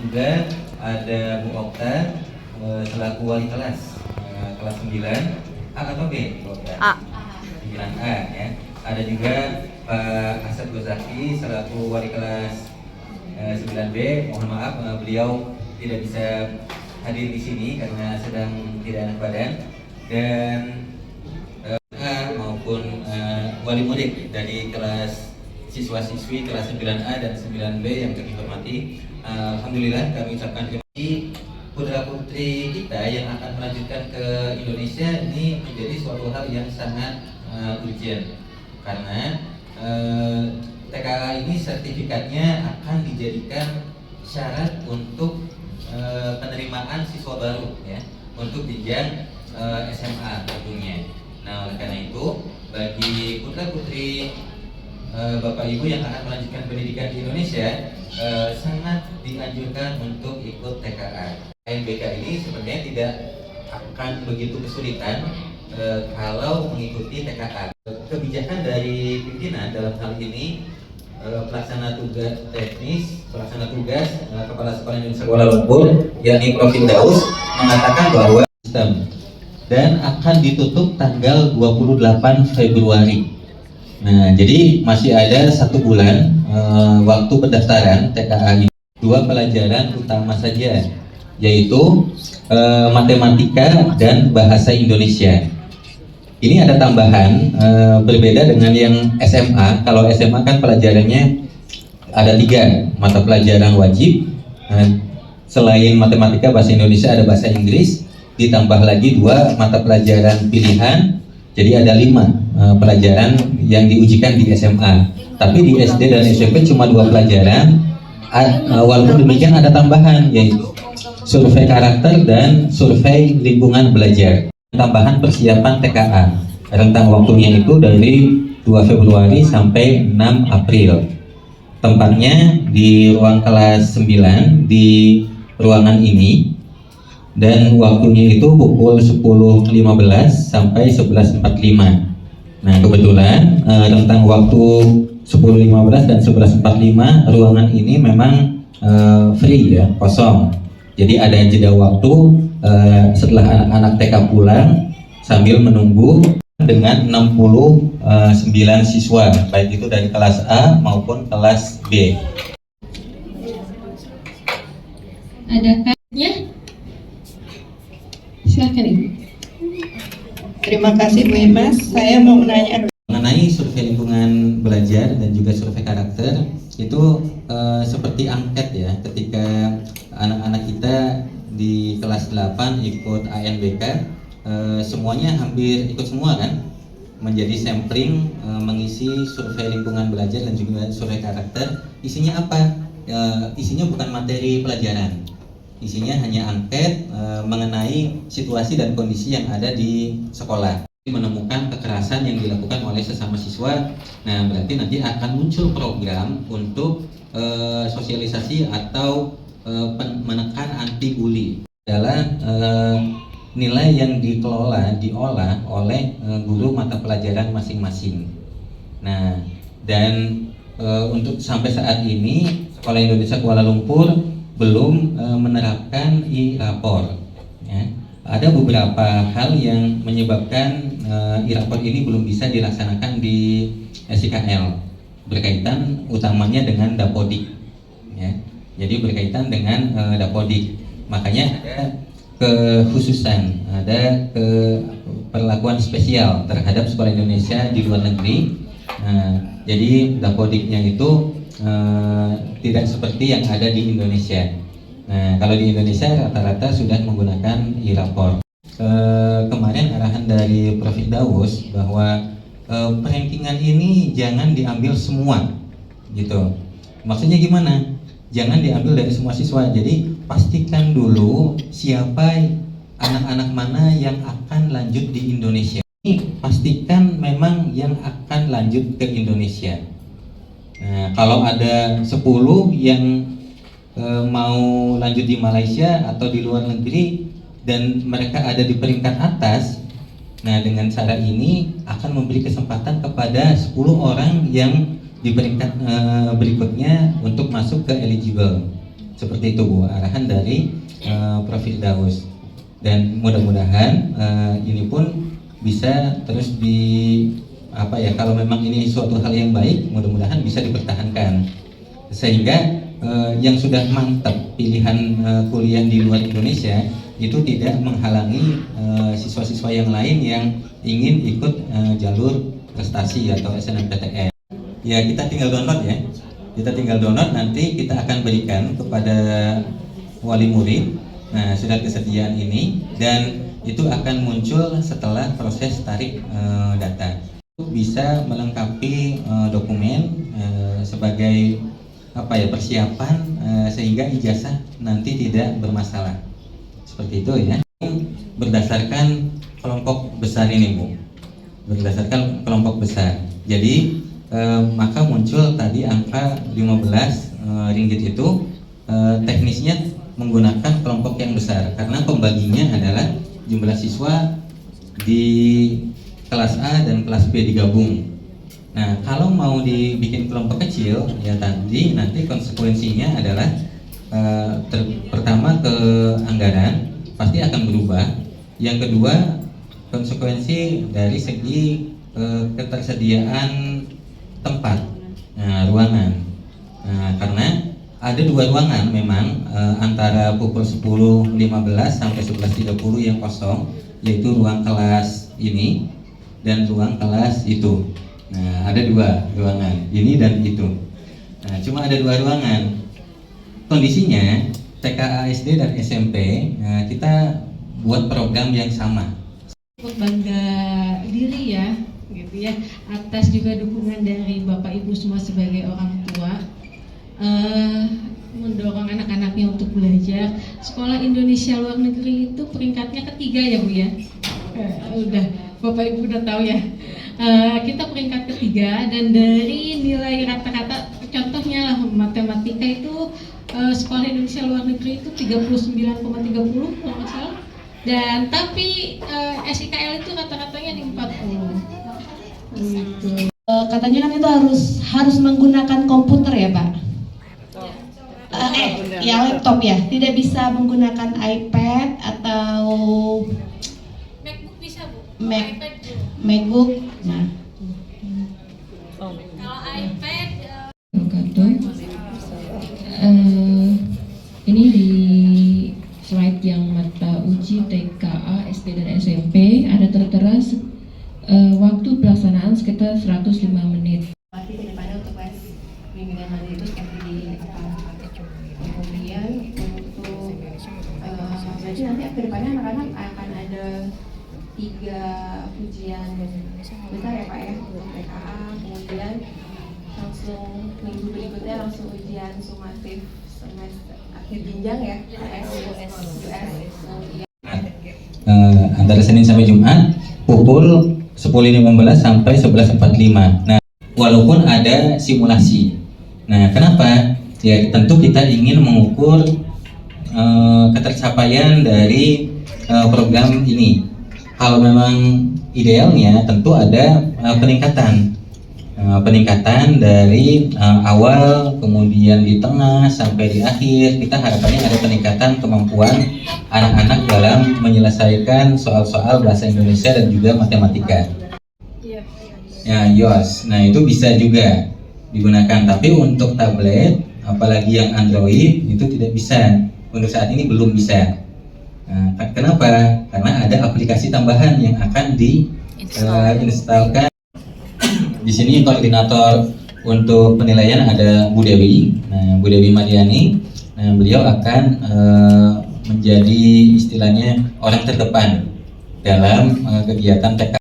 juga ada Bu Okta selaku wali kelas kelas 9 A atau B? A. 9A ya. Ada juga Pak Asad Gozaki selaku wali kelas 9B. Mohon maaf beliau tidak bisa hadir di sini karena sedang tidak enak badan, dan maupun wali murid dari kelas siswa-siswi kelas 9A dan 9B yang kami hormati. Alhamdulillah kami ucapkan terima kasih. Putra putri kita yang akan melanjutkan ke Indonesia ini menjadi suatu hal yang sangat urgent, karena TKA ini sertifikatnya akan dijadikan syarat untuk penerimaan siswa baru ya, untuk jenjang SMA tentunya. Nah, oleh karena itu bagi putra putri Bapak Ibu yang akan melanjutkan pendidikan di Indonesia sangat dianjurkan untuk ikut TKA. ANBK ini sebenarnya tidak akan begitu kesulitan kalau mengikuti TKA. Kebijakan dari pimpinan dalam hal ini pelaksana tugas teknis, pelaksana tugas Kepala Sekolah Indonesia Kuala Lumpur, yakni Prof. Firdaus, mengatakan bahwa sistem dan akan ditutup tanggal 28 Februari. Nah, jadi masih ada 1 bulan waktu pendaftaran TKA ini. 2 pelajaran utama saja, yaitu matematika dan bahasa Indonesia. Ini ada tambahan berbeda dengan yang SMA. Kalau SMA kan pelajarannya ada 3 mata pelajaran wajib. Selain matematika, bahasa Indonesia, ada bahasa Inggris, ditambah lagi 2 mata pelajaran pilihan. Jadi ada 5 pelajaran yang diujikan di SMA. Tapi di SD dan SMP cuma 2 pelajaran. Walaupun demikian ada tambahan, yaitu survei karakter dan survei lingkungan belajar. Tambahan persiapan TKA. Rentang waktunya itu dari 2 Februari sampai 6 April. Tempatnya di ruang kelas 9 di ruangan ini, dan waktunya itu pukul 10.15 sampai 11.45. Nah, kebetulan rentang waktu 10.15 dan 11.45 ruangan ini memang free ya, kosong. Jadi ada jeda waktu setelah anak-anak TK pulang sambil menunggu dengan 69 siswa, baik itu dari kelas A maupun kelas B. Adakah ya? Silakan Ibu. Terima kasih Bu Imas. Saya mau menanyakan mengenai survei lingkungan belajar dan juga survei karakter itu seperti angket ya, ketika anak-anak kita di kelas 8 ikut ANBK, semuanya hampir ikut semua kan, menjadi sampling mengisi survei lingkungan belajar dan juga survei karakter. Isinya apa? Isinya bukan materi pelajaran, isinya hanya angket mengenai situasi dan kondisi yang ada di sekolah. Menemukan kekerasan yang dilakukan oleh sesama siswa. Nah, berarti nanti akan muncul program untuk sosialisasi atau menekan anti bully. Adalah nilai yang diolah oleh guru mata pelajaran masing-masing. Nah, dan untuk sampai saat ini Sekolah Indonesia Kuala Lumpur belum menerapkan e-rapor. Ya. Ada beberapa hal yang menyebabkan e-rapor ini belum bisa dilaksanakan di SIKL, berkaitan utamanya dengan Dapodik. Ya. Jadi berkaitan dengan Dapodik, makanya ada kekhususan, ada perlakuan spesial terhadap sekolah Indonesia di luar negeri. Jadi Dapodiknya itu tidak seperti yang ada di Indonesia. Nah, kalau di Indonesia rata-rata sudah menggunakan e-rapor. Kemarin arahan dari Prof. Firdaus bahwa perankingan ini jangan diambil semua, gitu. Maksudnya gimana? Jangan diambil dari semua siswa. Jadi pastikan dulu siapa anak-anak mana yang akan lanjut di Indonesia. Ini pastikan memang yang akan lanjut ke Indonesia. Nah, kalau ada 10 yang mau lanjut di Malaysia atau di luar negeri dan mereka ada di peringkat atas, nah dengan cara ini akan memberi kesempatan kepada 10 orang yang di peringkat berikutnya untuk masuk ke eligible. Seperti itu Bu, arahan dari Prof. Firdaus. Dan mudah-mudahan ini pun bisa terus kalau memang ini suatu hal yang baik, mudah-mudahan bisa dipertahankan sehingga yang sudah mantap pilihan kuliah di luar Indonesia itu tidak menghalangi siswa-siswa yang lain yang ingin ikut jalur prestasi atau SNMPTN. Ya, kita tinggal download ya. Kita tinggal download, nanti kita akan berikan kepada wali murid. Nah, surat kesediaan ini, dan itu akan muncul setelah proses tarik data. Bisa melengkapi dokumen sebagai persiapan sehingga ijazah nanti tidak bermasalah. Seperti itu ya. Berdasarkan kelompok besar ini Bu. Berdasarkan kelompok besar. Jadi maka muncul tadi angka 15 ringgit itu teknisnya menggunakan kelompok yang besar karena pembaginya adalah jumlah siswa di kelas A dan kelas B digabung. Nah, kalau mau dibikin kelompok kecil ya nanti konsekuensinya adalah pertama ke anggaran pasti akan berubah. Yang kedua, konsekuensi dari segi ketersediaan tempat, ruangan. Karena ada 2 ruangan memang antara pukul 10.15 sampai 11.30 yang kosong, yaitu ruang kelas ini dan ruang kelas itu. Nah, ada 2 ruangan, ini dan itu. Nah, cuma ada 2 ruangan. Kondisinya TKA SD dan SMP kita buat program yang sama. Bangga diri ya, gitu ya, atas juga dukungan dari Bapak Ibu semua sebagai orang tua, mendorong anak-anaknya untuk belajar. Sekolah Indonesia luar negeri itu peringkatnya ketiga ya Bu ya. Udah Bapak Ibu udah tahu ya. Kita peringkat ketiga, dan dari nilai rata-rata, contohnya lah matematika itu sekolah Indonesia luar negeri itu 39,30 kalau nggak salah. Dan tapi SIKL itu rata-ratanya di 40. Gitu. Katanya kan itu harus menggunakan komputer ya Pak? Ya laptop ya, tidak bisa menggunakan iPad atau MacBook bisa Bu? Mac- iPad Bu. MacBook. Nah, Kalau iPad ini di slide yang mata uji TKA, SD dan SMP ada tertera waktu pelaksanaan sekitar 105 menit. Pasti kedepannya untuk les bimbingan mandiri itu seperti di kemudian untuk berarti nanti kedepannya anak-anak akan ada 3 ujian besar ya Pak ya, untuk TKA, kemudian langsung minggu berikutnya langsung ujian sumatif semester akhir jenjang ya, US. Antara Senin sampai Jumat pukul 10.15 sampai 11.45. Nah, walaupun ada simulasi. Nah, kenapa? Ya, tentu kita ingin mengukur ketercapaian dari program ini. Kalau memang idealnya tentu ada peningkatan dari awal, kemudian di tengah sampai di akhir. Kita harapannya ada peningkatan kemampuan anak-anak dalam menyelesaikan soal-soal bahasa Indonesia dan juga matematika. Ya, YOS. Nah, itu bisa juga digunakan, tapi untuk tablet apalagi yang Android itu tidak bisa. Untuk saat ini belum bisa. Nah, kenapa? Karena ada aplikasi tambahan yang akan diinstalkan. Di sini koordinator untuk penilaian ada Bu Dewi. Nah, Bu Dewi Mariani. Nah, beliau akan menjadi istilahnya orang terdepan dalam kegiatan TK.